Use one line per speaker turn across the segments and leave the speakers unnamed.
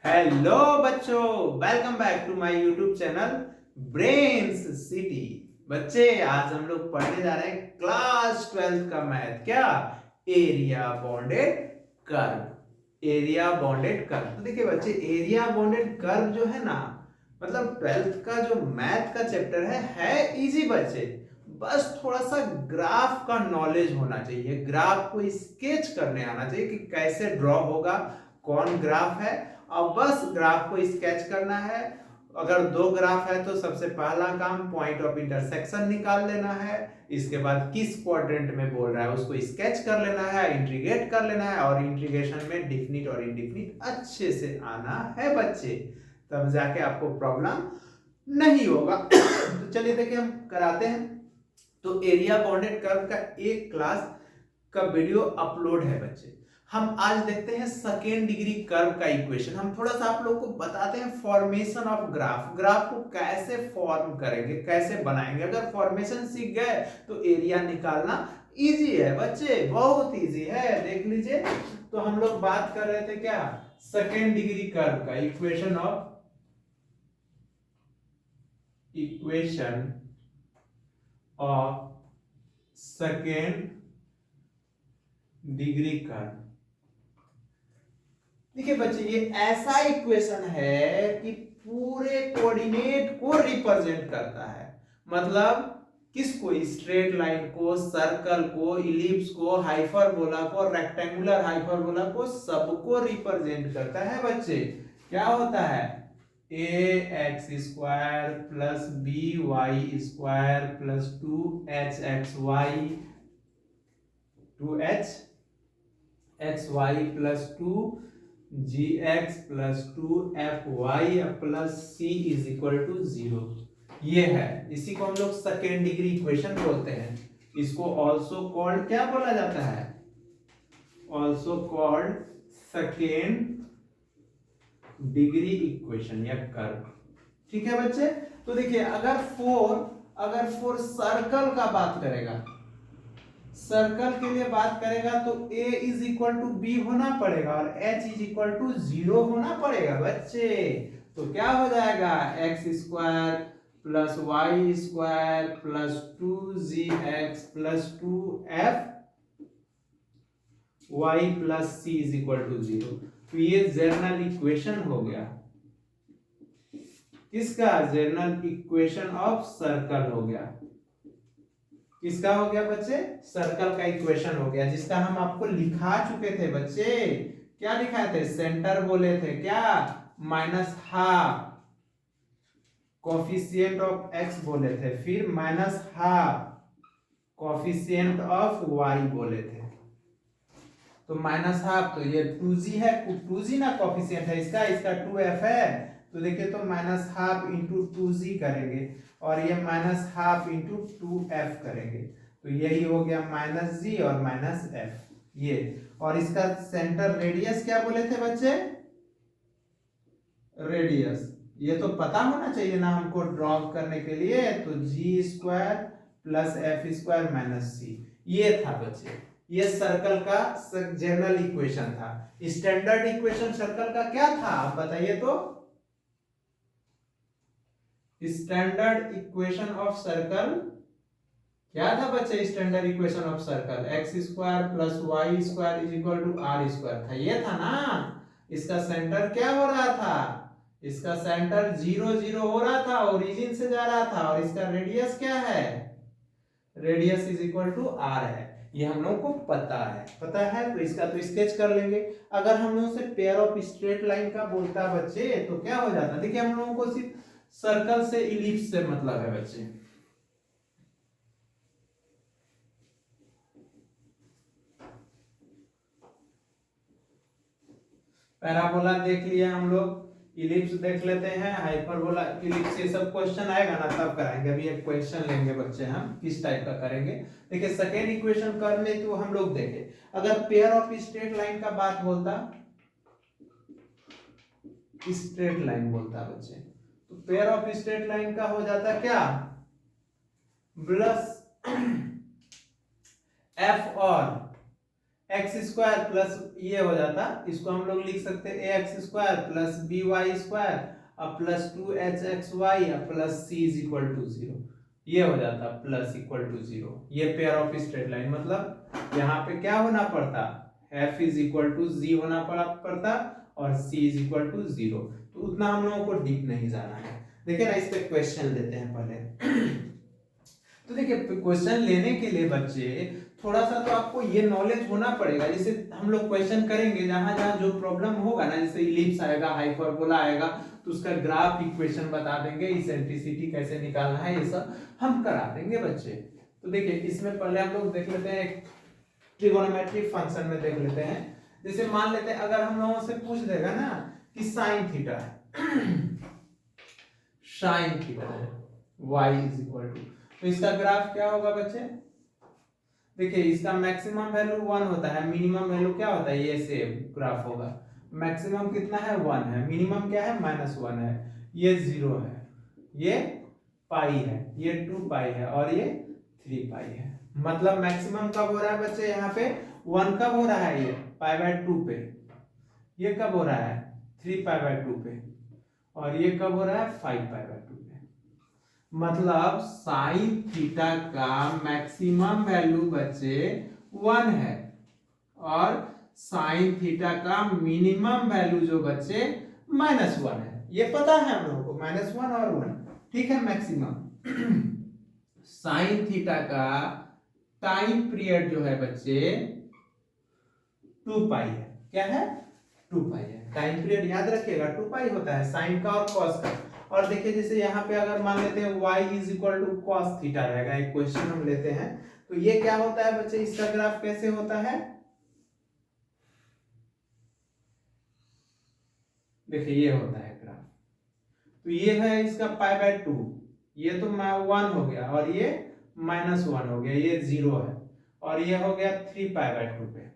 Hello बच्चों, welcome back to my YouTube channel brains city. बच्चे आज हम लोग पढ़ने जा रहे हैं क्लास 12 का मैथ। क्या? Area bonded curve. Area bonded curve. तो देखिए बच्चे, एरिया बॉन्डेड कर्व जो है ना, मतलब 12th का जो मैथ का चैप्टर है इजी बच्चे। बस थोड़ा सा ग्राफ का नॉलेज होना चाहिए, ग्राफ को स्केच करने आना चाहिए कि कैसे ड्रॉ होगा, कौन ग्राफ है। अब बस ग्राफ को स्केच करना है। अगर दो ग्राफ है तो सबसे पहला काम पॉइंट ऑफ इंटरसेक्शन निकाल लेना है। इसके बाद किस क्वाड्रेंट में बोल रहा है उसको स्केच कर लेना है, इंटीग्रेट कर लेना है, और इंटीग्रेशन में डिफिनिट और इंडिफिनिट अच्छे से आना है बच्चे। तब जाके आपको प्रॉब्लम नहीं होगा। तो चलिए देखिए हम कराते हैं। तो एरिया बाउंडेड कर्व का एक क्लास का वीडियो अपलोड है बच्चे। हम आज देखते हैं सेकेंड डिग्री कर्व का इक्वेशन। हम थोड़ा सा आप लोग को बताते हैं फॉर्मेशन ऑफ ग्राफ। ग्राफ को कैसे फॉर्म करेंगे, कैसे बनाएंगे। अगर फॉर्मेशन सीख गए तो एरिया निकालना इजी है बच्चे, बहुत इजी है। देख लीजिए, तो हम लोग बात कर रहे थे क्या, सेकेंड डिग्री कर्व का equation of second degree curve. देखिए बच्चे, ये ऐसा इक्वेशन है कि पूरे कोऑर्डिनेट को रिप्रेजेंट करता है। मतलब किसको? स्ट्रेट लाइन को, सर्कल को, इलिप्स को, हाइपरबोला को, रेक्टेंगुलर हाइपरबोला को, सबको रिप्रेजेंट करता है बच्चे। क्या होता है? A x square plus b y square plus 2h plus 2g x plus 2fy plus c is equal to 0। ये है, इसी को हम लोग सेकेंड डिग्री इक्वेशन बोलते हैं। इसको ऑल्सो कॉल्ड क्या बोला जाता है? Also called second degree equation या कर्व। ठीक है बच्चे। तो देखिए, अगर फोर सर्कल का बात करेगा, सर्कल के लिए बात करेगा तो a is equal to B होना पड़ेगा और h इज इक्वल टू 0 होना पड़ेगा बच्चे। तो क्या हो जाएगा? X square plus y square plus 2g x plus 2f y plus c is equal to 0। तो ये जनरल इक्वेशन हो गया। किसका? जनरल इक्वेशन ऑफ सर्कल हो गया। किसका हो गया बच्चे? सर्कल का इक्वेशन हो गया, जिसका हम आपको लिखा चुके थे बच्चे। क्या लिखाए थे? सेंटर बोले थे क्या? Minus half coefficient of x बोले थे, फिर minus half coefficient of y बोले थे। तो माइनस हाफ, तो ये 2g है, 2g ना कोफिशिएंट है इसका, इसका 2f है। तो देखिए, तो माइनस हाफ इंटू 2g करेंगे और ये माइनस हाफ इंटू 2f करेंगे। तो यही हो गया माइनस जी और माइनस एफ। ये, और इसका सेंटर रेडियस क्या बोले थे बच्चे? रेडियस ये तो पता होना चाहिए ना हमको ड्रॉ करने के लिए। तो g square plus f square minus c, ये था बच्चे। ये सर्कल का जनरल इक्वेशन था। स्टैंडर्ड इक्वेशन सर्कल का क्या था, आप बताइए तो? स्टैंडर्ड इक्वेशन ऑफ सर्कल क्या था बच्चे? Standard equation of circle x square plus y square is equal to r square था। ये था ना। इसका सेंटर क्या हो रहा था? इसका सेंटर 0 0 हो रहा था, ओरिजिन से जा रहा था, और इसका रेडियस क्या है? Radius is equal to r है। ये हम लोगों को पता है तो इसका तो स्केच कर लेंगे। अगर हम लोगों से पेयर ऑफ स्ट्रेट लाइन का बोलता बच्चे तो क्या हो जाता? देखिए, हम लोगों को सिर्फ सर्कल से इलिप्स से मतलब है बच्चे। पैराबोला देख लिया हम लोग, इलिप्स देख लेते हैं, हाइपरबोला, इलिप्स, ये सब क्वेश्चन आएगा ना तब कराएंगे। अभी एक क्वेश्चन लेंगे बच्चे हम किस टाइप का करेंगे। देखिए, सेकेंड इक्वेशन करने तो हम लोग देखे, अगर पेयर ऑफ स्ट्रेट लाइन का बात बोलता, स्ट्रेट लाइन बोलता बच्चे, तो पेयर ऑफ स्ट्रेट लाइन का हो जाता क्या? प्लस एफ और एक्स स्क्वायर प्लस ये हो जाता, इसको हम लोग लिख सकते हैं a x square plus b y square अब plus 2h(x(y) plus c is equal to 0। ये हो जाता प्लस इक्वल टू 0। ये पेयर ऑफ स्ट्रेट लाइन, मतलब यहाँ पे क्या होना पड़ता, f is equal to g होना पड़ता और c इज इक्वल टू 0। तो उतना हम लोगों को डीप नहीं जाना है। देखिए ना, इस पे क्वेश्चन लेते हैं पहले। तो देखिए, क्वेश्चन लेने के लिए बच्चे थोड़ा सा तो आपको ये नॉलेज होना पड़ेगा। जैसे हम लोग क्वेश्चन करेंगे, जहां जहां जो प्रॉब्लम होगा ना, जैसे इलिप्स आएगा, हाइपरबोला आएगा, तो उसका ग्राफ इक्वेशन बता देंगे, इसेंट्रिसिटी कैसे निकालना है, ये सब हम करा देंगे बच्चे। तो देखिए, इसमें पहले हम लोग देख लेते हैं, ट्रिगोनोमेट्रिक फंक्शन में देख लेते हैं। जैसे मान लेते हैं, अगर हम लोगों से पूछ देगा ना कि साइन थीटा है, साइन थीटा है, y इज इक्वल टू, तो इसका ग्राफ क्या होगा बच्चे? देखिए, इसका मैक्सिमम वैल्यू 1 होता है, मिनिमम वैल्यू क्या होता है, ये सेम ग्राफ होगा। मैक्सिमम कितना है, 1 है, मिनिमम क्या है, -1 है, ये 0 है, ये पाई है, ये 2 पाई है और ये 3 पाई है। मतलब मैक्सिमम कब हो रहा है बच्चे, यहाँ पे 1 कब हो रहा है, ये π/2 पे, ये कब हो रहा है 3π/2 पे, और ये कब हो रहा है 5π/2 पे। मतलब साइन थीटा का मैक्सिमम वैल्यू बच्चे 1 है और साइन थीटा का मिनिमम वैल्यू जो बच्चे -1 है। ये पता है हम लोगों को, -1 और 1, ठीक है, मैक्सिमम। साइन थीटा का टाइम पीरियड जो है बच्चे 2 पाई है। क्या है, 2 पाई है। टाइम पीरियड याद रखिएगा 2 पाई होता है साइन का और कॉस का। और देखिए, जैसे यहाँ पे अगर मान लेते हैं y is equal to cos theta रहेगा, एक क्वेश्चन हम लेते हैं, तो ये क्या होता है बच्चे, इसका ग्राफ कैसे होता है, देखिए ये होता है ग्राफ। तो ये है इसका π/2, ये तो 1 हो गया और ये -1 हो गया, ये 0 है, और ये हो गया 3π/2 पे,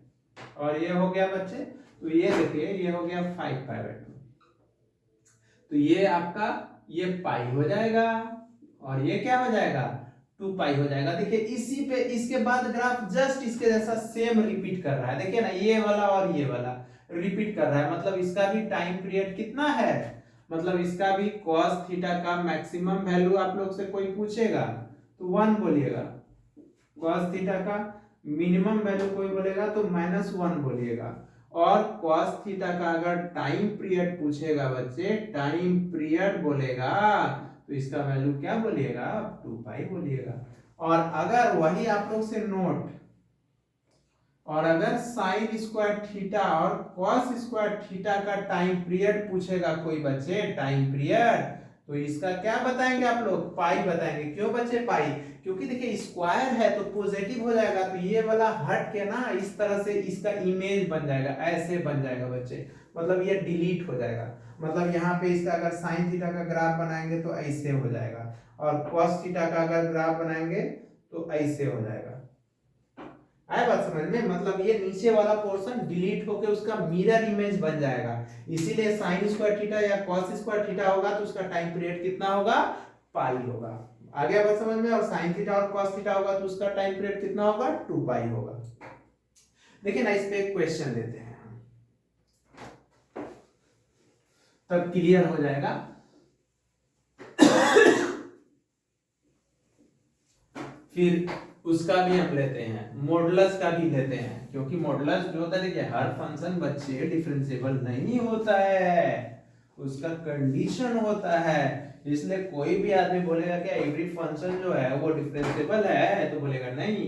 और ये हो गया बच्चे, तो ये देखिए ये हो गया 5π/2। तो ये आपका ये पाई हो जाएगा और ये क्या हो जाएगा 2 पाई हो जाएगा। देखिए, इसी पे इसके बाद ग्राफ जस्ट इसके जैसा सेम रिपीट कर रहा है। देखिए ना, ये वाला और ये वाला रिपीट कर रहा है। मतलब इसका भी टाइम पीरियड कितना है, मतलब इसका भी cos थीटा का मैक्सिमम वैल्यू आप लोग से कोई पूछेगा तो 1 बोलिएगा, cos थीटा का मिनिमम वैल्यू कोई बोलेगा तो -1 बोलिएगा, और cos थीटा का अगर टाइम पीरियड पूछेगा बच्चे, टाइम पीरियड बोलेगा तो इसका वैल्यू क्या बोलिएगा, 2 पाई बोलिएगा। और अगर वही आप लोग से नोट, और अगर साइन स्क्वायर थीटा और कॉस स्क्वायर थीटा का टाइम पीरियड पूछेगा कोई बच्चे, टाइम पीरियड, तो इसका क्या बताएंगे आप लोग, पाई बताएंगे। क्यों बच्चे पाई, क्योंकि देखिए स्क्वायर है तो पॉजिटिव हो जाएगा, तो ये वाला हट के ना इस तरह से इसका इमेज बन जाएगा, ऐसे बन जाएगा बच्चे, मतलब ये डिलीट हो जाएगा। मतलब यहाँ पे इसका अगर साइन थीटा का ग्राफ बनाएंगे तो ऐसे हो जाएगा, और कॉस थीटा का अगर ग्राफ बनाएंगे तो ऐसे हो जाएगा। आया बात समझ में, मतलब ये नीचे वाला पोर्शन डिलीट होके उसका मिरर इमेज बन जाएगा। इसीलिए साइन स्क्वायर थीटा या कॉस स्क्वायर थीटा होगा तो उसका टाइम पीरियड कितना होगा, पाई होगा। आ गया बात समझ में। और साइन थीटा और कॉस थीटा होगा तो उसका टाइम पीरियड कितना होगा, 2 पाई होगा। देखिए ना, इस पे एक क्वेश्चन लेते हैं, तब क्लियर हो जाएगा। फिर उसका भी हम लेते हैं, मॉडुलस का भी लेते हैं, क्योंकि मॉडुलस जो होता है, देखिए हर फंक्शन बच्चे डिफरेंशिएबल नहीं होता है, उसका कंडीशन होता है। इसलिए कोई भी आदमी बोलेगा कि एवरी फंक्शन जो है वो डिफरेंशिएबल है, तो बोलेगा नहीं,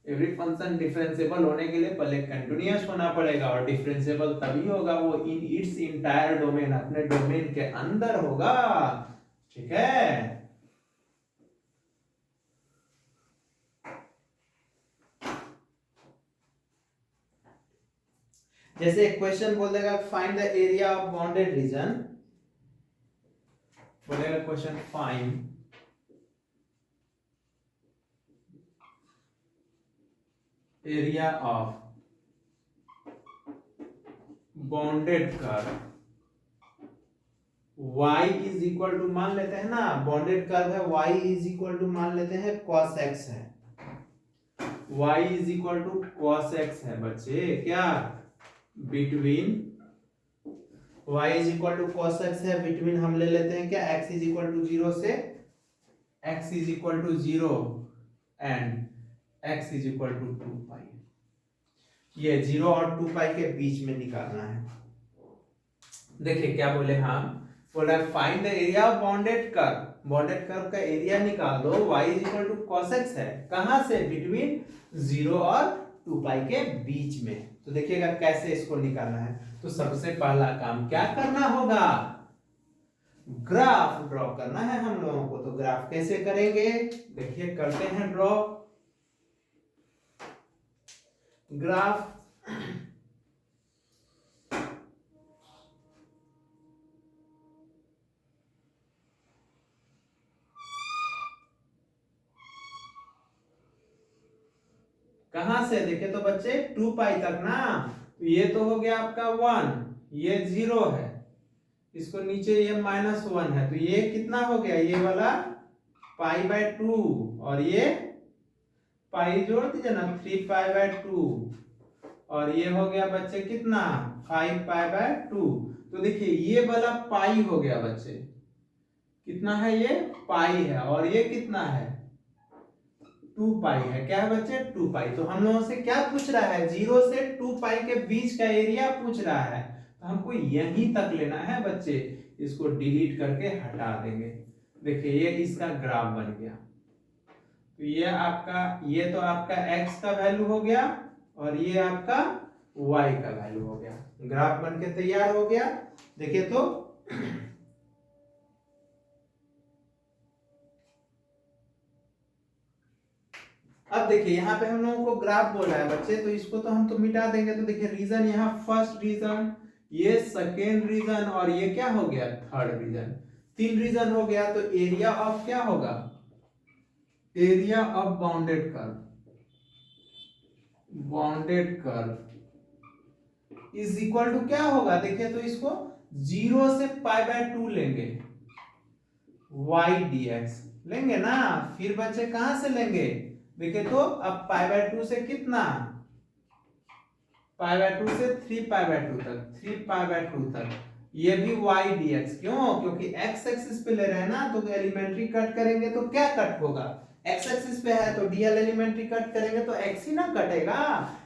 एवरी फंक्शन डिफरेंशिएबल होने के लिए पहले कंटीन्यूअस होना पड़ेगा, और डिफरेंशिएबल तभी होगा वो इन इट्स इंटायर डोमेन, अपने डोमेन के अंदर होगा, ठीक है। जैसे एक क्वेश्चन बोल देगा find the area of bounded region, बोलेगा question find area of bounded curve, y is equal to मान लेते हैं ना, बाउंडेड कर्व है, y इज इक्वल टू मान लेते हैं cos x है, y is equal to cos x है बच्चे, क्या between y is equal to cos x है, बिटवीन हम ले लेते हैं क्या x इज इक्वल टू 0 से x is equal to 0 and x is equal to 2 pi. ये 0 और 2 पाई के बीच में निकालना है। देखिए क्या बोले हम, बोला find the area of bounded curve, bounded curve का एरिया निकाल दो, y is equal to cos x है, कहां से, बिटवीन 0 और 2 पाई के बीच में। तो देखिएगा कैसे इसको निकालना है। तो सबसे पहला काम क्या करना होगा, ग्राफ ड्रॉ करना है हम लोगों को। तो ग्राफ कैसे करेंगे, देखिए करते हैं ड्रॉ ग्राफ। कहां से, देखे तो बच्चे 2 पाई तक ना, तो ये तो हो गया आपका 1, ये 0 है, इसको नीचे ये -1 है, तो ये कितना हो गया, ये वाला π/2, और ये पाई जोड़ दीजिए ना 3π/2, और ये हो गया बच्चे कितना 5π/2। तो देखिए ये वाला पाई हो गया बच्चे, कितना है, ये पाई है, और ये कितना है 2 पाई है, क्या है बच्चे 2 पाई। तो हम लोगों से क्या पूछ रहा है, 0 से 2 पाई के बीच का एरिया पूछ रहा है, तो हमको यहीं तक लेना है बच्चे, इसको डिलीट करके हटा देंगे। देखिए ये इसका ग्राफ बन गया। तो ये आपका, ये तो आपका x का वैल्यू हो गया, और ये आपका y का वैल्यू हो गया, ग्राफ बन के तैयार हो गया। देखिए तो अब देखिए यहाँ पे हम लोगों को ग्राफ बोला है बच्चे, तो इसको तो हम तो मिटा देंगे। तो देखिए रीजन, यहाँ फर्स्ट रीजन, ये सेकेंड रीजन, और ये क्या हो गया थर्ड रीजन, 3 रीजन हो गया। तो एरिया ऑफ क्या होगा, area of bounded curve, bounded curve is equal to क्या होगा, देखिए तो इसको 0 से π/2 लेंगे, y dx लेंगे ना, फिर बच्चे कहां से लेंगे, देखिए तो अब π/2 से कितना, π/2 से 3π/2 तक, 3π/2 तक, ये भी y dx, क्यों, क्योंकि x एक्सिस पे ले रहे हैं ना, तो एलिमेंट्री कट करेंगे तो क्या कट होगा, x एक्सिस पे है तो dl एलिमेंट्री कट करेंगे तो x ही ना कटेगा,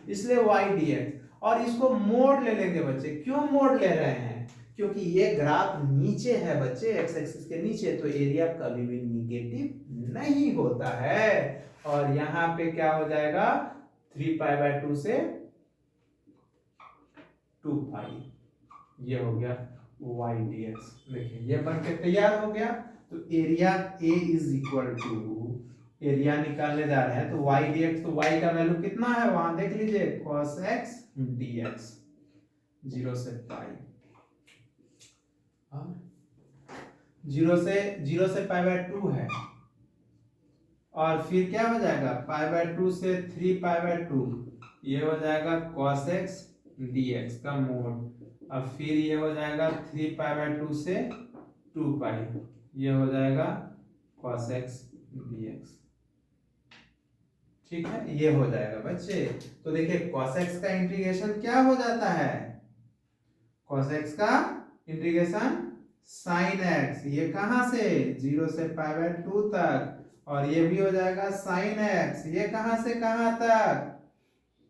इसलिए y dx। और इसको मोड ले लेंगे बच्चे, क्यों मोड ले रहे हैं, क्योंकि ये ग्राफ नीचे है बच्चे, x एक्सिस के नीचे, तो एरिया कभी भी निगेटिव नहीं होता है। और यहाँ पे क्या हो जाएगा, 3π/2 से 2 पाई, ये हो गया y dx। देखिए ये बन के तैयार हो गया। तो area A is equal to, area निकालने जा रहे हैं तो y dx, तो y का वैल्यू कितना है वहां देख लीजिए, cos x dx, 0 से पाई, 0 से π/2 है, और फिर क्या हो जाएगा π/2 से 3π/2, ये हो जाएगा cos x dx का मोड। अब फिर ये हो जाएगा 3π/2 से 2 पाई, ये हो जाएगा cos x dx। ठीक है, ये हो जाएगा बच्चे। तो देखिए cos x का इंटीग्रेशन क्या हो जाता है, cos x का इंटीग्रेशन sin x, ये कहां से 0 से π/2 तक, और ये भी हो जाएगा sin x, ये कहां से कहां तक,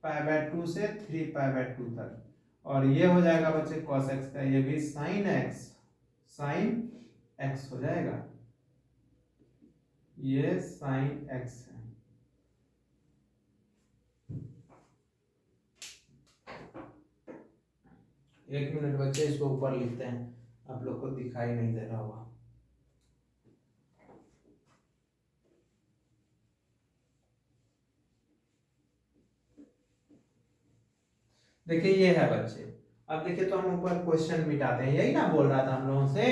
π/2 से 3π/2 तक, और ये हो जाएगा बच्चे cos x का, ये भी sin x हो जाएगा, ये sin x है। एक मिनट बच्चे, इसको ऊपर लिखते हैं, आप लोग को दिखाई नहीं दे रहा होगा। देखिए ये है बच्चे। अब देखिए तो हम ऊपर क्वेश्चन मिटाते हैं, यही ना बोल रहा था हम लोगों से,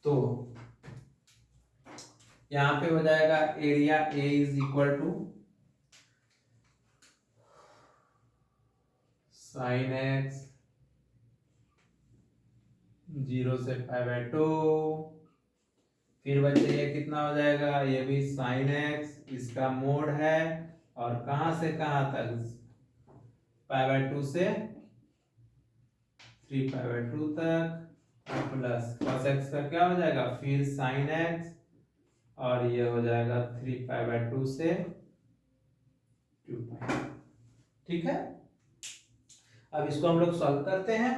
तो यहां पे हो जाएगा area A is equal to sin x 0 से π/2। फिर बच्चे ये कितना हो जाएगा, ये भी sin x, इसका मोड है और कहां से कहां तक, π/2 से 3π/2 तक प्लस cos x का क्या हो जाएगा, फिर sin x और ये हो जाएगा 3π/2 से 2π। ठीक है, अब इसको हम लोग सॉल्व करते हैं।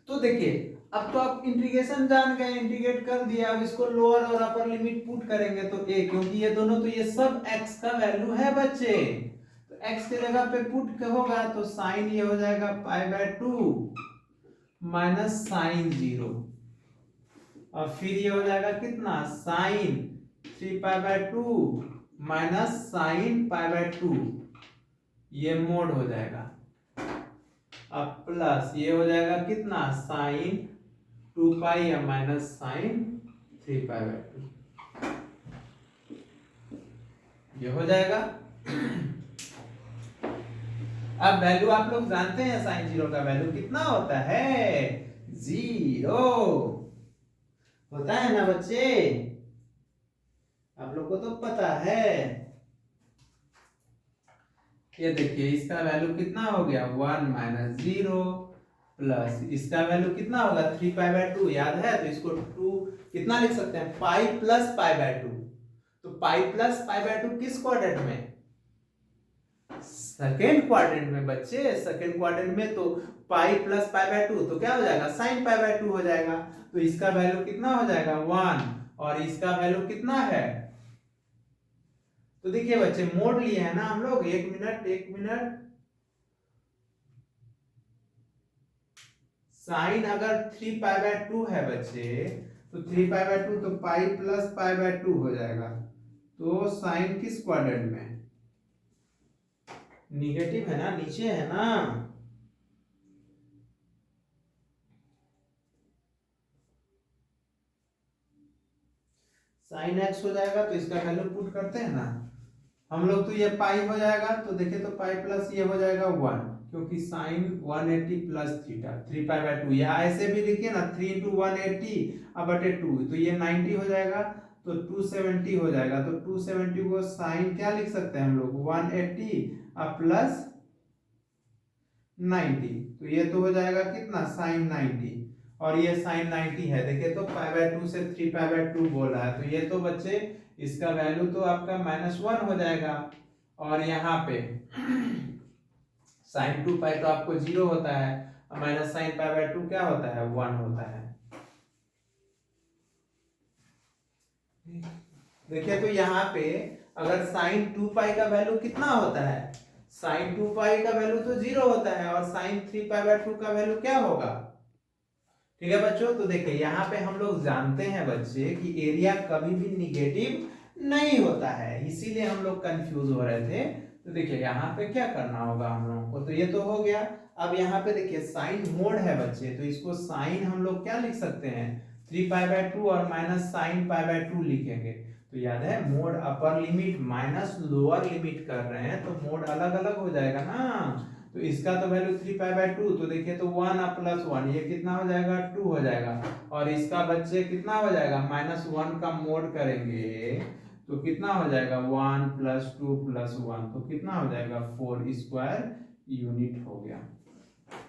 तो देखिए अब तो आप इंटीग्रेशन जान गए, इंटीग्रेट कर दिया। अब इसको लोअर और अपर लिमिट पुट करेंगे तो a, क्योंकि ये दोनों तो ये सब x का वैल्यू है बच्चे, तो x के जगह पे पुट होगा तो साइन ये हो जाएगा π/2 माइनस साइन 0 और फिर ये हो जाएगा कितना, साइन 3π/2 माइनस साइन π/2, ये मोड हो जाएगा। अब प्लस ये हो जाएगा कितना, साइन 2π या माइनस साइन 3π/2, ये हो जाएगा। अब वैल्यू आप लोग जानते हैं, साइन 0 का वैल्यू कितना होता है, 0 होता है ना बच्चे, आप लोग को तो पता है। ये देखिए इसका वैल्यू कितना हो गया, 1 माइनस 0 प्लस इसका वैल्यू कितना होगा, 3π/2 याद है, तो इसको 2 कितना लिख सकते हैं, पाई प्लस π/2। तो पाई प्लस π/2 किस क्वाड्रेंट में, सेकेंड क्वाड्रेंट में बच्चे, सेकेंड क्वाड्रेंट में तो पाई प्लस π/2 तो क्या हो जाएगा, साइन π/2 हो जाएगा। तो इसका वैल्यू कितना हो जाएगा, 1 और इसका वैल्यू कितना है, तो देखिए बच्चे मोड लिए है ना हम लोग, एक मिनट, साइन अगर 3π/2 है बच्चे, तो 3π/2 तो पाई प्लस π/2 हो जाएगा। तो साइन किस क्वाड्रेंट में, निगेटिव है ना, नीचे है ना, साइन x हो जाएगा तो इसका वैल्यू पुट करते हैं ना हम लोग, तो ये पाई हो जाएगा, तो देखिए तो पाई प्लस ये हो जाएगा 1, क्योंकि साइन 180 प्लस थीटा 3π/2, या ऐसे भी लिखिए ना 3 × 180/2, तो ये 90 हो जाएगा, तो 270 हो जाएगा। तो 270 को साइन क्या लिख सकते हैं हम लोग, 180 प्लस 90, तो ये तो हो जाएगा कितना, साइन 90, और ये साइन 90 है, देखिए तो π/2 से 3π/2 बोल रहा है, तो ये तो बच्चे इसका वैल्यू तो आपका -1 हो जाएगा। और यहाँ पे साइन 2π तो आपको 0 होता है, और माइनस साइन π/2 क्या होता है, 1 होता है। देखिए तो यहाँ पे अगर साइन 2π का वैल्यू कितना होता है, साइन 2π का वैल्यू तो 0 होता है, और साइन 3π/2 का वैल्यू क्या होगा। ठीक है बच्चों, तो देखिए यहाँ पे हम लोग जानते हैं बच्चे कि एरिया कभी भी निगेटिव नहीं होता है, इसीलिए हम लोग कंफ्यूज हो रहे थे। तो देखिए यहाँ पे क्या करना होगा हम लोगों को, तो ये तो हो गया। अब यहाँ पे देखिए साइन मोड है बच्चे, तो इसको साइन हम लोग क्या लिख सकते हैं, 3π/2 और माइनस साइन π/2 लिखेंगे। तो याद है mode upper limit minus lower limit कर रहे हैं, तो मोड अलग अलग हो जाएगा ना। तो इसका तो वैल्यू 3π/2, तो देखिए तो 1 प्लस 1 ये कितना हो जाएगा, 2 हो जाएगा, और इसका बच्चे कितना हो जाएगा, -1 का मोड करेंगे तो कितना हो जाएगा, 1 + 2 + 1, तो कितना हो जाएगा, 4 स्क्वायर यूनिट हो गया।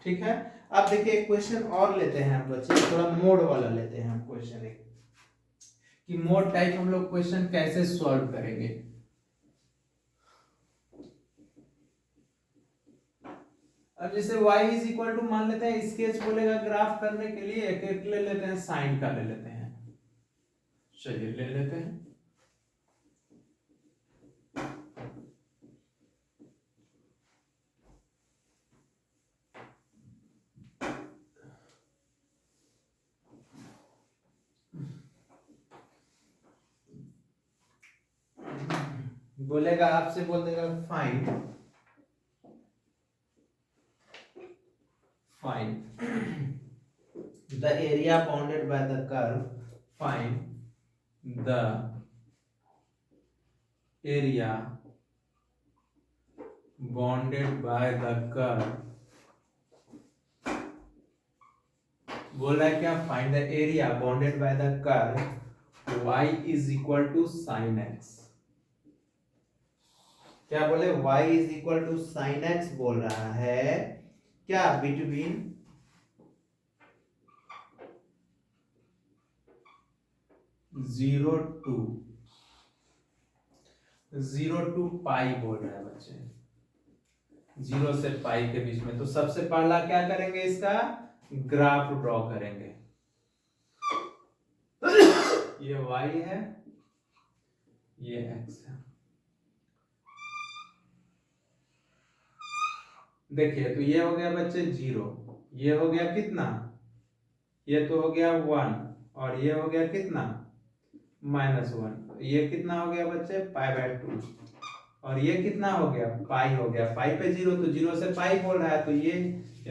ठीक है, अब देखिए एक क्वेश्चन और लेते हैं बच्चे, थोड़ा मोड वाला लेते हैं हम क्वेश्चन एक, कि मोड टाइप हम लोग क्वेश्चन कैसे सॉल्व करेंगे। अब जैसे y = मान लेते हैं, स्केच बोलेगा ग्राफ करने के लिए, एक ले लेते हैं, साइन का ले लेते हैं, चलिए ले लेते हैं। बोलेगा, आपसे बोल देगा find the area bounded by the curve, find the area bounded by the curve बोल रहा है क्या, find the area bounded by the curve y is equal to sine x. क्या बोले, y is equal to sine x बोल रहा है क्या, बिटवीन 0 टू पाई बोल रहा है बच्चे, 0 से पाई के बीच में। तो सबसे पहला क्या करेंगे, इसका ग्राफ ड्रॉ करेंगे। ये y है, ये x है। देखिए तो ये हो गया बच्चे 0, ये हो गया कितना, ये तो हो गया 1, और ये हो गया कितना -1। ये कितना हो गया बच्चे, π/2, और ये कितना हो गया, पाई हो गया। पाई पे 0, तो 0 से पाई बोल रहा है, तो ये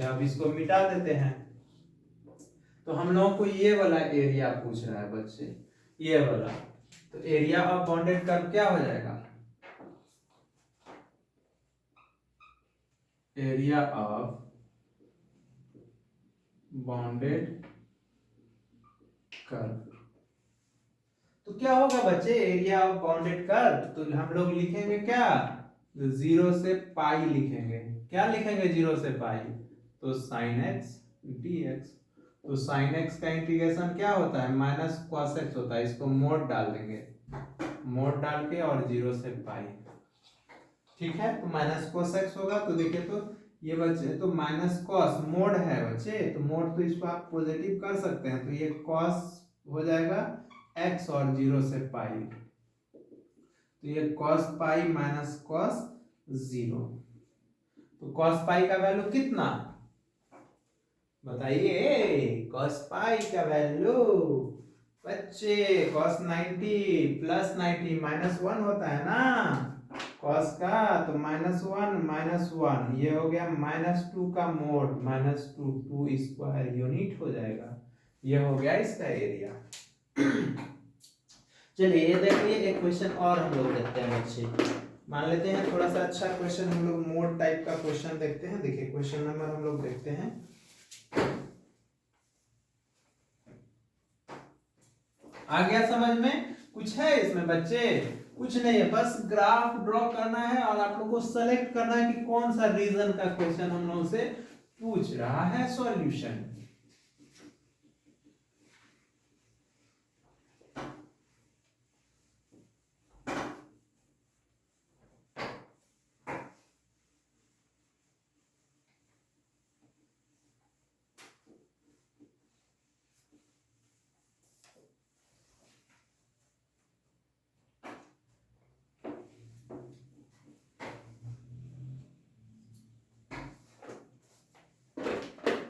अब इसको मिटा देते हैं। तो हम लोगों को ये वाला एरिया पूछ रहा है बच्चे, ये वाला। तो एरिया ऑफ बाउंडेड कर्व क्या हो जाएगा, एरिया ऑफ बाउंडेड कर्व। तो क्या होगा बच्चे, एरिया ऑफ बाउंडेड कर्व, तो हम लोग लिखेंगे क्या, 0 से पाई लिखेंगे। क्या लिखेंगे 0 से पाई, तो sin x dx। तो sin x का इंटीग्रेशन क्या होता है, माइनस cos x होता है। इसको मोड डाल देंगे, मोड डाल के और 0 से पाई, ठीक है। तो माइनस cos x होगा, तो देखिए तो ये बच्चे तो माइनस cos मोड है बच्चे, तो मोड तो इसको आप पॉजिटिव कर सकते हैं। तो ये cos हो जाएगा x और 0 से पाई, तो ये cos पाई माइनस cos 0। तो cos पाई का वैल्यू कितना बताइए, cos पाई का वैल्यू बच्चे cos 90 प्लस 90 -1 होता है ना cos का, तो -1 ये हो गया -2 का मोड, -2 2 स्क्वायर यूनिट हो जाएगा। ये हो गया इसका एरिया। चलिए ये देखिए एक क्वेश्चन और हम लोग देखते हैं बच्चे, मान लेते हैं थोड़ा सा अच्छा क्वेश्चन, हम लोग मोड टाइप का क्वेश्चन देखते हैं। देखिए क्वेश्चन नंबर हम लोग देखते हैं, आ गया समझ में, कुछ है इसमें बच्चे, कुछ नहीं है, बस ग्राफ ड्रॉ करना है और आप लोग को सेलेक्ट करना है कि कौन सा रीजन का क्वेश्चन हम लोग से पूछ रहा है। सॉल्यूशन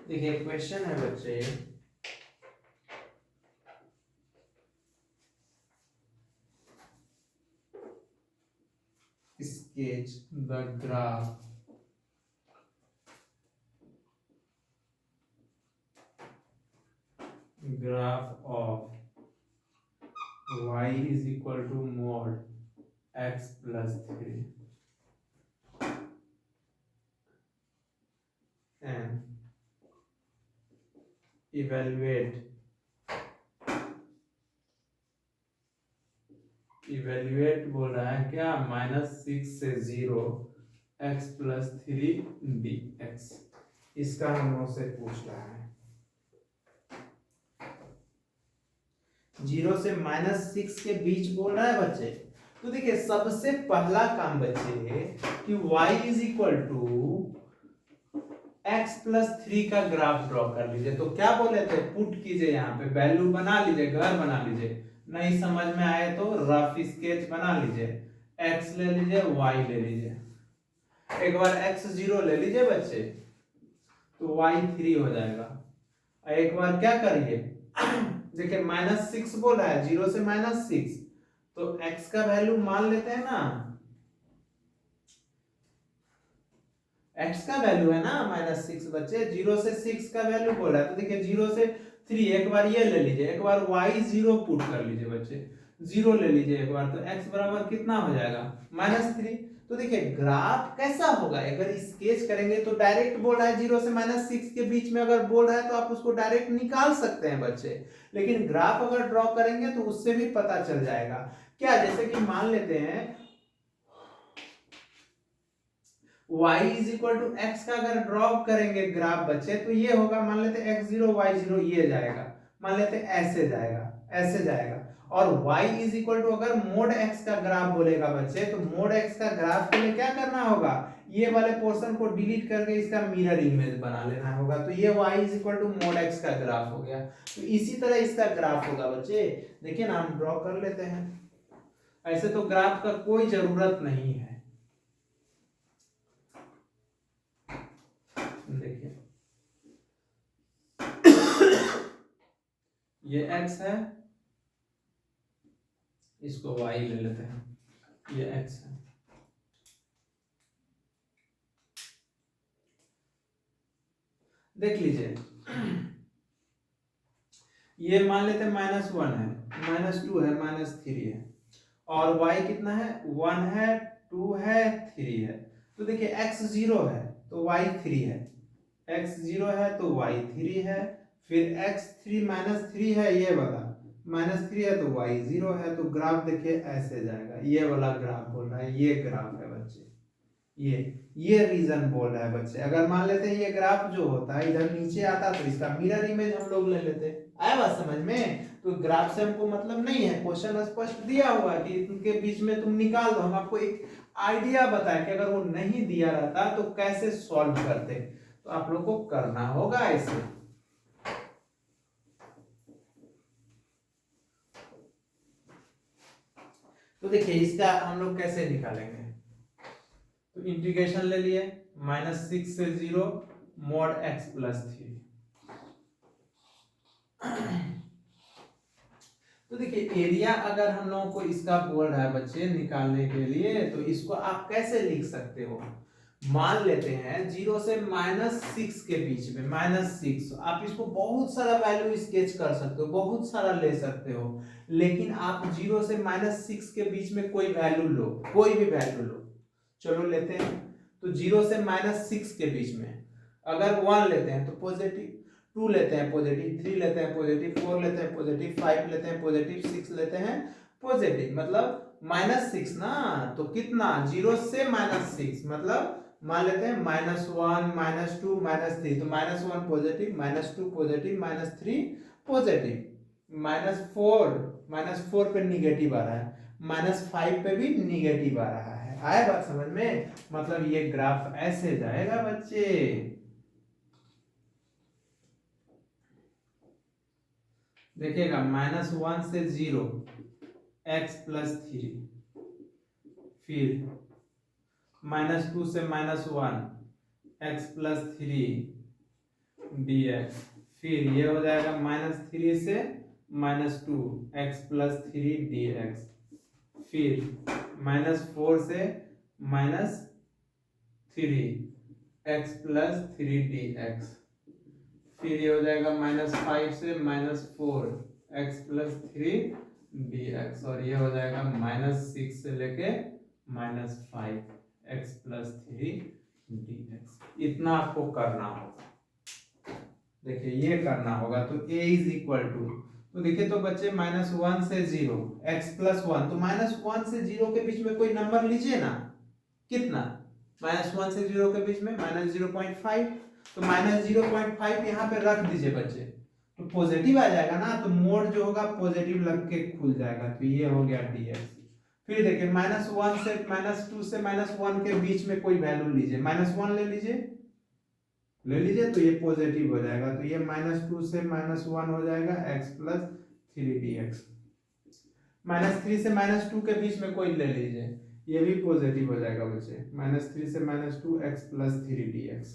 देखिए क्वेश्चन है बच्चे, sketch the graph of y is equal to mod x plus 3 and evaluate बोल रहा है क्या, -6 से 0 x plus 3 dx। इसका हम लोग से पूछ रहा है, 0 से -6 के बीच बोल रहा है बच्चे। तो देखिए सबसे पहला काम बच्चे कि y is equal to x plus 3 का ग्राफ ड्रॉ कर लीजिए। तो क्या बोले थे, पुट कीजिए, यहाँ पे वैल्यू बना लीजिए, घर बना लीजिए, नहीं समझ में आए तो रफ स्केच बना लीजिए। x ले लीजिए, y ले लीजिए, एक बार x 0 ले लीजिए बच्चे, तो y 3 हो जाएगा। एक बार क्या करिए, देखिए -6 बोल रहा है, 0 से -6, तो x का वैल्यू मान लेते हैं ना, x का वैल्यू है ना -6 बच्चे, 0 से 6 का वैल्यू बोल रहा है। तो देखिए 0 से 3, एक बार ये ले लीजिए, एक बार y 0 पुट कर लीजिए बच्चे, 0 ले लीजिए एक बार, तो x बराबर कितना हो जाएगा -3। तो देखिए ग्राफ कैसा होगा, अगर स्केच करेंगे तो डायरेक्ट बोल रहा है 0 से -6 के बीच में अगर बोल रहा है तो आप उसको डायरेक्ट निकाल सकते हैं बच्चे, लेकिन ग्राफ अगर ड्रॉ करेंगे तो उससे भी पता चल जाएगा। क्या, जैसे कि मान लेते हैं y is equal to x का अगर ड्रॉ करेंगे ग्राफ बच्चे तो ये होगा, मान लेते हैं x0 y0 ये जाएगा, मान लेते हैं ऐसे जाएगा, ऐसे जाएगा। और y इज इक्वल टू अगर मोड x का ग्राफ बोलेगा बच्चे तो मोड x का ग्राफ के लिए क्या करना होगा, ये वाले पोर्शन को डिलीट करके इसका मिरर इमेज बना लेना होगा। तो ये y is equal to mod x का ग्राफ हो गया। तो इसी तरह इसका ग्राफ होगा बच्चे। देखिए ना, हम ड्रॉ कर लेते हैं। ऐसे तो ग्राफ का कोई जरूरत नहीं है। देखिए ये x है, इसको y ले लेते हैं, ये x है। देख लीजिए ये मान लेते हैं -1 है, -2 है, -3 है, और y कितना है, 1 है, 2 है, 3 है। तो देखिए x 0 है तो y 3 है, x 0 है तो y 3 है, फिर x 3 -3 है, ये वाला -3 है तो y 0 है। तो ग्राफ देखिए ऐसे जाएगा, ये वाला ग्राफ बोल रहा है, ये ग्राफ है बच्चे, ये रीजन बोल रहा है बच्चे। अगर मान लेते हैं ये ग्राफ जो होता है इधर नीचे आता तो इसका मिरर इमेज हम लोग ले लेते। आया बात समझ में? तो ग्राफ से हमको मतलब नहीं है, क्वेश्चन स्पष्ट दिया हुआ है कि इनके बीच में तुम निकाल दो। हम आपको एक आइडिया बताएं कि अगर वो नहीं दिया रहता तो कैसे सॉल्व करते, तो आप लोग को करना होगा ऐसे। तो देखिए इसका हम लोग कैसे निकालेंगे, तो इंटीग्रेशन ले लिए, -6 से 0 mod x + 3। तो देखिए एरिया अगर हम लोगों को इसका बोल रहा है बच्चे निकालने के लिए, तो इसको आप कैसे लिख सकते हो, मान लेते हैं 0 से -6 के बीच में, -6 आप इसको बहुत सारा वैल्यू स्केच कर सकते हो, बहुत सारा ले सकते हो, लेकिन आप 0 से -6 के बीच में कोई वैल्यू लो, कोई भी वैल्यू लो। चलो लेते हैं, तो 0 से -6 के बीच में अगर 1 लेते हैं तो पॉजिटिव, 2 लेते हैं पॉजिटिव, 3 लेते हैं पॉजिटिव, 4 लेते हैं पॉजिटिव, 5 लेते हैं पॉजिटिव, 6 लेते हैं पॉजिटिव, मतलब -6 ना। तो कितना, 0 से -6 मतलब मान लेते हैं -1 -2 -3, तो -1 पॉजिटिव, -2 पॉजिटिव, -3 पॉजिटिव, -4 पे निगेटिव आ रहा है, -5 पे भी निगेटिव आ रहा है। आया बात समझ में? मतलब ये ग्राफ ऐसे जाएगा बच्चे। देखिएगा -1 से 0 x + 3, फिर -2 से -1 x + 3 dx, फिर ये हो जाएगा -3 से -2 x + 3 dx, फिर -4 से -3 x + 3 dx, फिर ये हो जाएगा -5 से -4 x + 3 dx, और ये हो जाएगा -6 से लेके -5 x + 3 dx। इतना आपको करना होगा। देखिए ये करना होगा, तो a इज इक्वल टू, तो देखिए तो बच्चे -1 से 0 x + 1, तो -1 से 0 के बीच में कोई नंबर लीजिए ना, कितना, -1 से 0 के बीच में -0.5, तो -0.5 यहाँ पे रख दीजिए बच्चे, तो पॉजिटिव आ जाएगा ना, तो मोड जो होगा पॉजिटिव लग के खुल जाएगा, तो ये हो गया dx। फिर देखिए -1 से -2 से -1 के बीच में कोई वैल्यू लीजिए, -1 ले लीजिए, तो ये पॉजिटिव हो जाएगा, तो ये -2 से -1 हो जाएगा x + 3 dx। -3 से -2 के बीच में कोई ले लीजिए, ये भी पॉजिटिव हो जाएगा बच्चे, -3 से -2 x + 3 dx।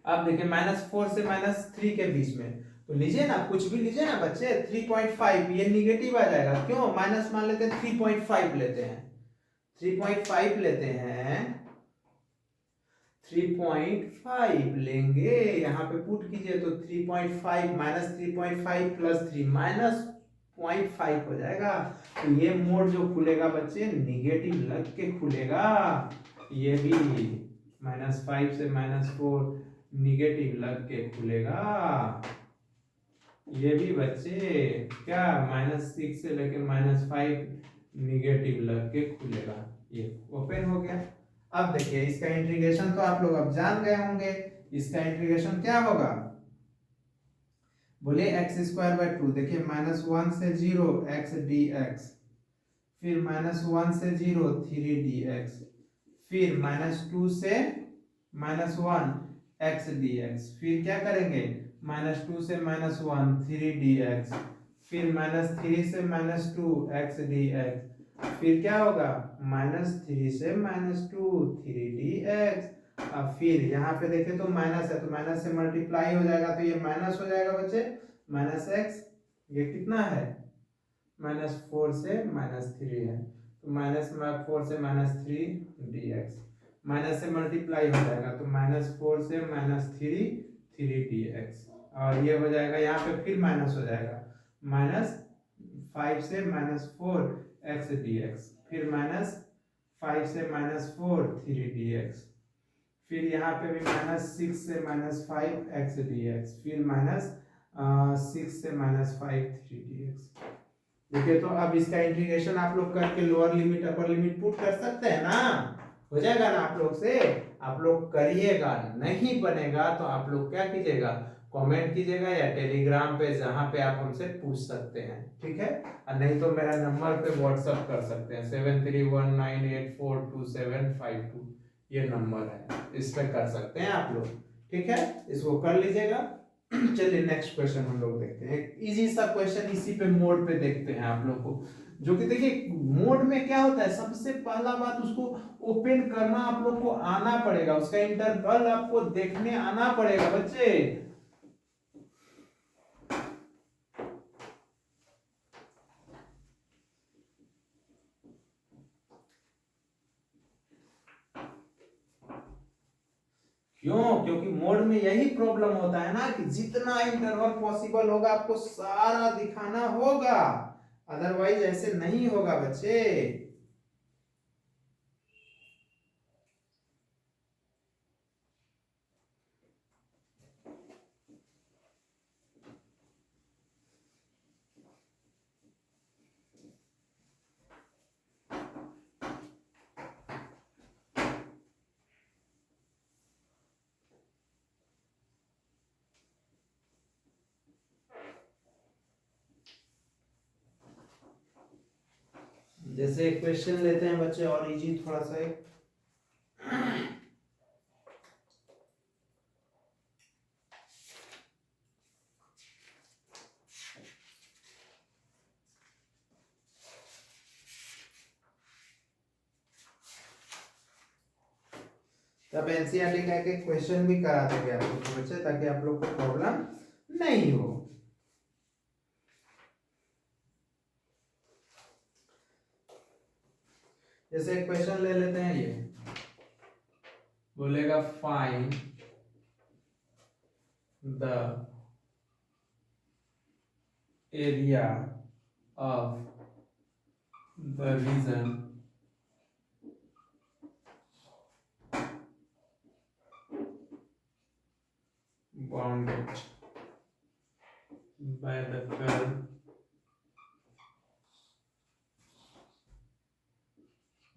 अब देखिए -4 से -3 के बीच में, तो लीजिए ना, कुछ भी लीजिए ना बच्चे, 3.5, ये निगेटिव आ जाएगा, क्यों, माइनस मान लेते हैं 3.5 लेते हैं, 3.5 लेते हैं, 3.5 लेंगे, यहाँ पे पुट कीजिए, तो 3.5 -3.5 + 3 0.5 हो जाएगा। तो ये मोड जो खुलेगा बच्चे निगेटिव लग के खुलेगा। ये भी -5 से -4 निगेटिव लग के खुलेगा। ये भी बच्चे क्या -6 से लेकर -5 निगेटिव लग के खुलेगा। ये ओपन हो गया। अब देखिए इसका इंटीग्रेशन तो आप लोग अब जान गए होंगे। इसका इंटीग्रेशन क्या होगा, बोले x²/2। देखिए -1 से 0 x dx, फिर -1 से 0 3 dx, फिर -2 से -1 x dx, फिर क्या करेंगे -2 से -1 3 dx, फिर -3 से -2 x dx, फिर क्या होगा -3 से -2 3 dx। अब फिर यहाँ पे देखें तो माइनस है तो माइनस से मल्टीप्लाई हो जाएगा तो ये माइनस हो जाएगा बच्चे -x। ये कितना है -4 से -3 है तो -4 से -3 dx, माइनस से मल्टीप्लाई हो जाएगा तो -4 से -3 3 dx, और ये हो जाएगा यहाँ पे फिर माइनस हो जाएगा -5 से -4 x dx, फिर -5 से -4 3 dx, फिर यहाँ पे भी -6 से -5 x dx, फिर -6 से -5 3 dx। देखिए तो अब इसका इंटीग्रेशन आप लोग करके lower limit upper limit put कर सकते हैं ना, हो जाएगा ना आप लोग से। आप लोग करिएगा, नहीं बनेगा तो आप लोग क्या कीजिएगा कमेंट कीजिएगा या टेलीग्राम पे जहां पे आप हमसे पूछ सकते हैं, ठीक है। और नहीं तो मेरा नंबर पे व्हाट्सअप कर सकते हैं 7319842752, ये नंबर है, इस पे कर सकते हैं आप लोग, ठीक है। इसको कर लीजिएगा। चलिए नेक्स्ट क्वेश्चन हम लोग देखते हैं। इजी सा क्वेश्चन इसी पे मोड पे देखते हैं आप लोग को, जो कि देखिए मोड में क्या होता है, सबसे पहला बात उसको ओपन करना आप लोग को आना पड़ेगा, उसका इंटरवल आपको देखने आना पड़ेगा बच्चे। क्यों, क्योंकि मोड में यही प्रॉब्लम होता है ना कि जितना इंटरवल पॉसिबल होगा आपको सारा दिखाना होगा, अदरवाइज ऐसे नहीं होगा बच्चे। जैसे एक क्वेश्चन लेते हैं बच्चे और इजी थोड़ा सा एक, तब एनसीईआरटी का एक क्वेश्चन भी करा देंगे आप लोग को बच्चे, ताकि आप लोग को प्रॉब्लम नहीं हो। जैसे एक क्वेश्चन ले लेते हैं, ये बोलेगा find the area of the region bounded by the curve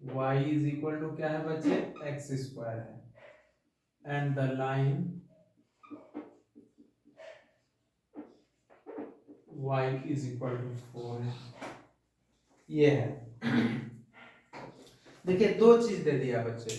y is equal to क्या है बच्चे x² है, and the line y is equal to 4 है। ये है। देखिए दो चीज दे दिया बच्चे,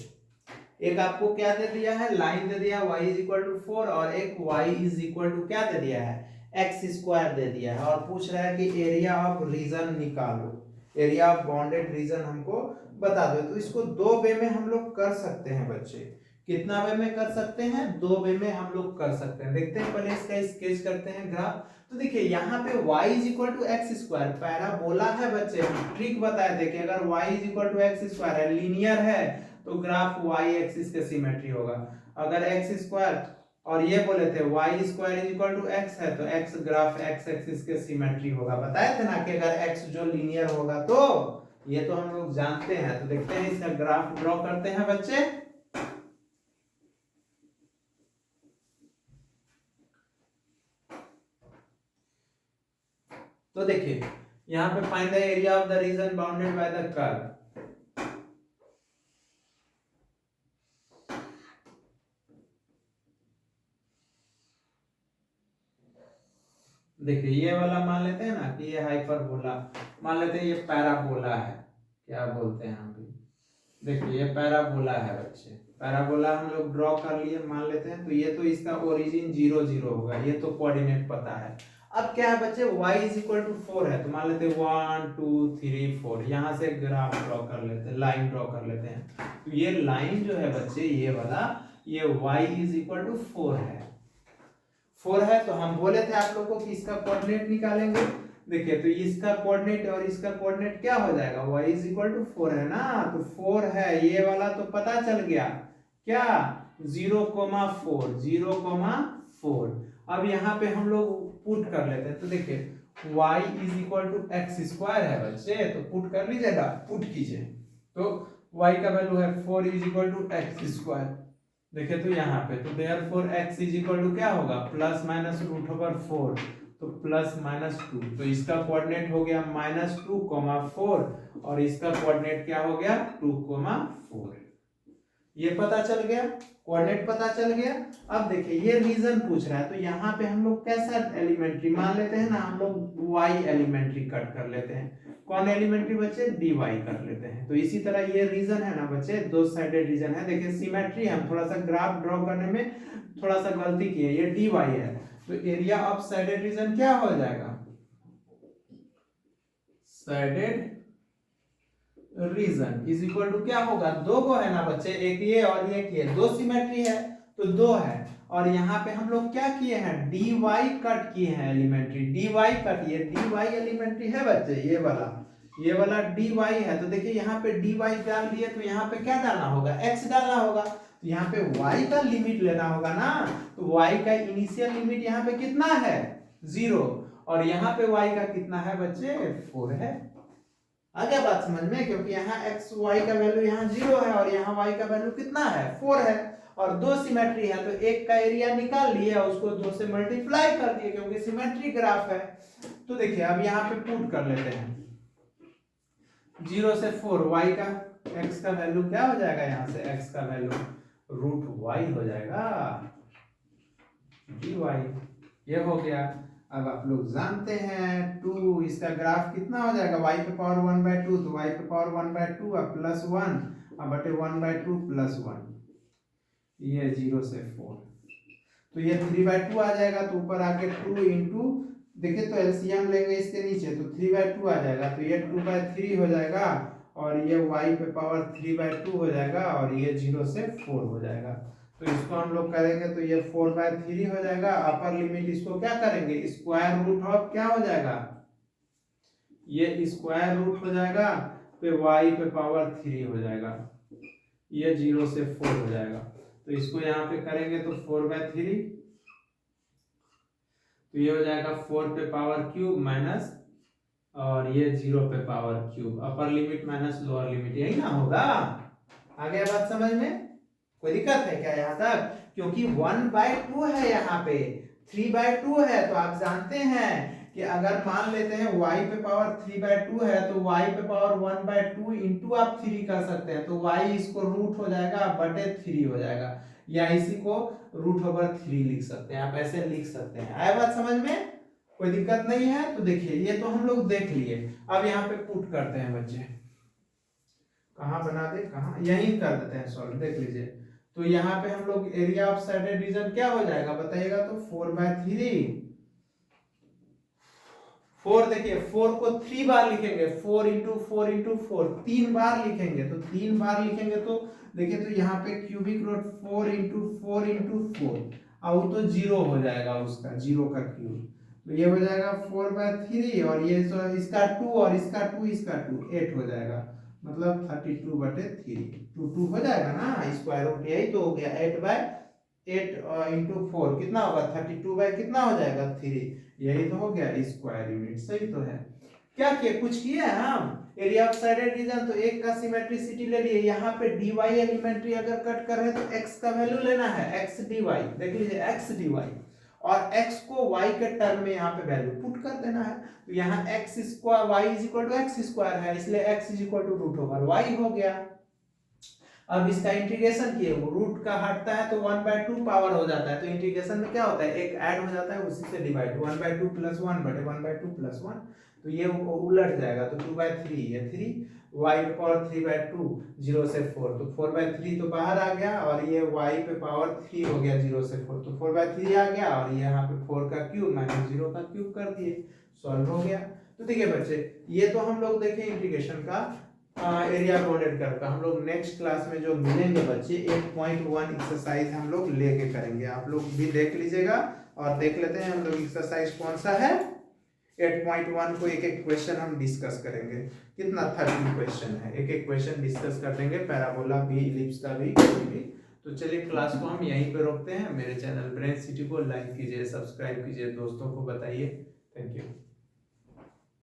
एक आपको क्या दे दिया है लाइन दे दिया y इज इक्वल टू 4, और एक y इज इक्वल टू क्या दे दिया है x² दे दिया है, और पूछ रहा है कि एरिया ऑफ रीजन निकालो, एरिया ऑफ बाउंडेड रीजन हमको बता दो। तो इसको दो वे में हम लोग कर सकते हैं बच्चे। कितना वे में कर सकते हैं, दो वे में हम लोग कर सकते हैं। देखते हैं पहले इसका स्केच करते हैं ग्राफ। तो देखिए यहाँ पे y is equal to x², parabola है बच्चे, हम ट्रिक बताए थे कि अगर y is equal to x² है, लीनियर है, तो ग्राफ y एक्सिस के सिमेट्री होगा। अगर x² और ये बोले थे y square is equal to x है, तो एक्स ग्राफ एक्स एक्सिस के सिमेट्री होगा। बताए थे ना कि अगर एक्स जो लीनियर होगा तो ये तो हम लोग जानते हैं। तो देखते हैं इसका ग्राफ ड्रॉ करते हैं बच्चे। तो देखिए यहाँ पे find the area of the region bounded by the curve. देखिए ये वाला मान लेते हैं ना कि ये हाइपरबोला, मान लेते हैं ये पैराबोला है, क्या बोलते हैं हम भी। देखिए ये पैराबोला है बच्चे, पैराबोला हम लोग ड्रॉ कर लिए मान लेते हैं। तो ये तो इसका ओरिजिन 0 0 होगा, ये तो कोऑर्डिनेट पता है। अब क्या है बच्चे, y इज इक्वल टू 4 है, तो मान लेते हैं 1 2 3 4, यहाँ से ग्राफ ड्रॉ कर लेते हैं, लाइन ड्रॉ कर लेते हैं। तो ये लाइन जो है बच्चे ये वाला, ये y इज इक्वल टू 4 है, 4 है। तो हम बोले थे आप लोगों को कि इसका कोऑर्डिनेट निकालेंगे। देखिए तो इसका कोऑर्डिनेट और इसका कोऑर्डिनेट क्या हो जाएगा, y इज इक्वल टू 4 है ना, तो 4 है, ये वाला तो पता चल गया क्या, 0,4 0,4। अब यहाँ पे हम लोग पुट कर लेते हैं। तो देखिए y is equal to x square है बच्चे, तो पुट कर लीजिएगा, पुट कीजिए। तो y का वैल्यू है 4 is equal to x square. देखिए तो यहाँ पे तो therefore x is equal to क्या होगा, प्लस माइनस रूट ओवर 4, तो प्लस माइनस 2। तो इसका कोऑर्डिनेट हो गया -2,4 और इसका कोऑर्डिनेट क्या हो गया 2,4। ये पता चल गया, कोऑर्डिनेट पता चल गया। अब देखिए ये रीजन पूछ रहा है, तो यहाँ पे हम लोग कैसा एलिमेंट्री मान लेते हैं ना, हम लोग y एलिमेंट्री कट कर लेते हैं। कौन एलिमेंट्री बच्चे, dy कर लेते हैं। तो इसी तरह ये रीजन है ना बच्चे, दो साइडेड रीजन है। देखिए सिमेट्री हम थोड़ा सा ग्राफ ड्रॉ करने में थोड़ा सा गलती की है, ये dy है, तो एरिया ऑफ साइडेड रीजन क्या हो जाएगा, sided region is equal to क्या होगा, दो को है ना बच्चे, एक ये और एक ये, दो सिमेट्री है तो दो है। और यहाँ पे हम लोग क्या किए हैं, dy कट किए हैं एलिमेंट्री, dy कट, ये dy एलिमेंट्री है बच्चे, ये वाला dy है। तो देखिए यहाँ पे dy डाल दिए, तो यहाँ पे क्या डालना होगा, x डालना होगा। तो यहाँ पे y का लिमिट लेना होगा ना, तो y का इनिशियल लिमिट यहाँ पे कितना है 0, और यहाँ पे y का कितना है बच्चे 4 है। आ गया बात समझ में, क्योंकि यहाँ x y का वैल्यू यहाँ 0 है और यहाँ y का वैल्यू कितना है 4 है, और दो सिमेट्री है तो एक का एरिया निकाल लिए और उसको 2 से मल्टीप्लाई कर दिए क्योंकि सिमेट्री ग्राफ है। तो देखिए अब यहाँ पे पुट कर लेते हैं 0 से 4, y का x का वैल्यू क्या हो जाएगा, यहाँ से x का वैल्यू √y हो जाएगा, dy ये हो गया। अब आप लोग जानते हैं 2, इसका ग्राफ कितना हो जाएगा, y पे पावर 1/2, तो y पे पावर 1/2 और प्लस 1 अब बटे 1/2 प्लस 1, ये 0 से 4, तो ये 3/2 आ जाएगा। तो ऊपर आके 2 इंटू, देखिए तो एलसीएम लेंगे इसके नीचे, तो 3/2 आ जाएगा, तो ये 2/3 हो जाएगा, और ये y पे पावर 3/2 हो जाएगा, और ये 0 से 4 हो जाएगा। तो इसको हम लोग करेंगे तो ये 4/3 हो जाएगा। अपर लिमिट इसको क्या करेंगे, स्क्वायर रूट ऑफ क्या हो जाएगा, ये स्क्वायर रूट हो जाएगा, पे y पे पावर 3 हो जाएगा, ये 0 से 4 हो जाएगा। तो इसको यहाँ पे करेंगे तो 4/3, तो ये हो जाएगा 4 पे पावर क्यूब माइनस, और ये 0 पे power cube, upper limit minus lower limit, यही ना होगा। आ गया बात समझ में, कोई दिक्कत है क्या यहाँ तक, क्योंकि 1/2 है, यहाँ पे 3/2 है। तो आप जानते हैं कि अगर मान लेते हैं y पे पावर 3/2 है, तो y पे पावर 1/2 इंटू आप 3 कर सकते हैं, तो y इसको रूट हो जाएगा बटे 3 हो जाएगा, या इसी को √3 लिख सकते हैं, आप ऐसे लिख सकते हैं। आया बात समझ में, कोई दिक्कत नहीं है। तो देखिए ये तो हम लोग देख लिए, अब यहाँ पे पुट करते हैं बच्चे, कहाँ बना दे, कहाँ, यही कर देते हैं सॉल्व, देख लीजिए। तो यहाँ पे हम लोग एरिया ऑफ साइडेड रीजन क्या हो जाएगा बताइएगा, तो 4/3, 4 देखिए 4 को 3 बार लिखेंगे, 4 इंटू 4 इंटू 4, 3 बार लिखेंगे, तो 3 बार लिखेंगे तो देखिए तो यहाँ पे क्यूबिक रूट 4 इंटू 4 इंटू 4, और तो 0 हो जाएगा, उसका 0 का क्यूब, तो ये हो जाएगा 4/3, और ये तो इसका 2 और इसका 2 इसका 2, 8 हो जाएगा, मतलब 32/3, 2 2 हो जाएगा ना, स्क्वायर रूट यही तो हो गया 8/8, 8 इंटू 4 कितना होगा 32 बाई कितना हो जाएगा 3। यही तो हो गया स्क्वायर यूनिट, सही तो है। क्या किए, कुछ किए हैं हम एरिया ऑफ साइडेड रीजन, तो एक का सिमेट्रिसिटी ले लिए। यहाँ पे dy एलिमेंट्री अगर कट कर रहे तो x का वैल्यू लेना है, x dy, देख लीजिए x dy, और x को y के टर्म में यहाँ पे वैल्यू पुट कर देना है। तो यहाँ x square y is equal to x square है, इसलिए x is equal to root over y हो गया। अब इसका इंटीग्रेशन किए, वो रूट का हटता है तो 1/2 पावर हो जाता है, तो इंटीग्रेशन में क्या होता है, एक ऐड हो जाता है उसी से डिवाइड, 1/2 प्लस 1 बटे 1/2 प्लस 1, तो ये उलट जाएगा, तो 2/3 ये 3 y पावर 3/2 0 से 4, तो 4/3 तो बाहर आ गया, और ये y पे पावर 3 हो गया 0 से 4, तो 4/3 आ गया, और ये यहाँ पे 4 का क्यूब माइनस 0 का क्यूब कर दिए, सॉल्व हो गया। तो ठीक है बच्चे, ये तो हम लोग देखें इंटीग्रेशन का एरिया बाउंडेड कर्व का। हम लोग नेक्स्ट क्लास में जो मिलेंगे बच्चे 8.1 एक्सरसाइज हम लोग लेके करेंगे, आप लोग भी देख लीजिएगा। और देख लेते हैं हम लोग एक्सरसाइज कौन सा है, 8.1 को एक एक क्वेश्चन हम डिस्कस करेंगे। कितना 30 क्वेश्चन है, एक एक क्वेश्चन डिस्कस कर देंगे, पैराबोला भी, इलिप्स का भी, कोई भी। तो चलिए क्लास को हम यहीं पे रोकते हैं। मेरे चैनल ब्रेन सिटी को लाइक कीजिए, सब्सक्राइब कीजिए, दोस्तों को बताइए। Thank you.